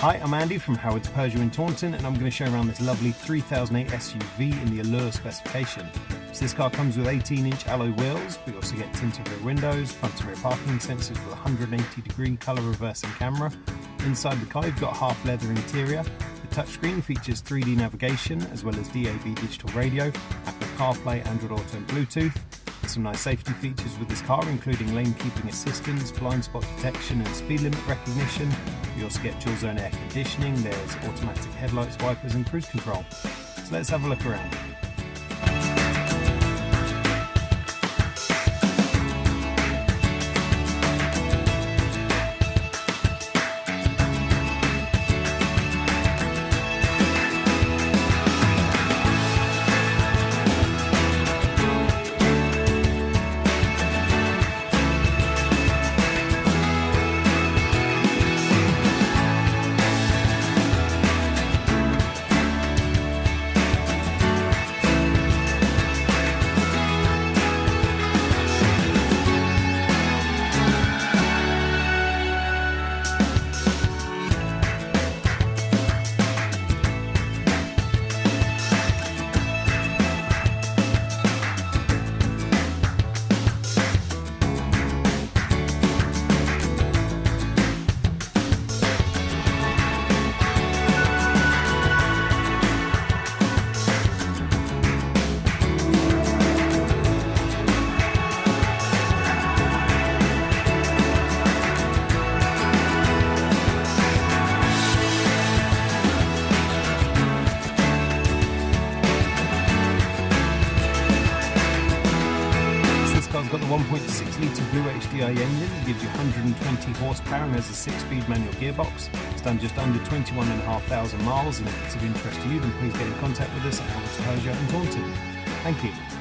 Hi, I'm Andy from Howard's Peugeot in Taunton, and I'm going to show around this lovely 3008 SUV in the Allure specification. So this car comes with 18-inch alloy wheels. We also get tinted rear windows, front and rear parking sensors with a 180-degree colour reversing camera. Inside the car you've got half leather interior. The touchscreen features 3D navigation as well as DAB digital radio, Apple CarPlay, Android Auto and Bluetooth. There's some nice safety features with this car, including lane keeping assistance, blind spot detection and speed limit recognition. You also get dual zone air conditioning, there's automatic headlights, wipers and cruise control. So let's have a look around. It's got the 1.6 litre Blue HDI engine, it gives you 120 horsepower and has a 6-speed manual gearbox. It's done just under 21,500 miles, and if it's of interest to you then please get in contact with us at Howard's Peugeot in Taunton. Thank you.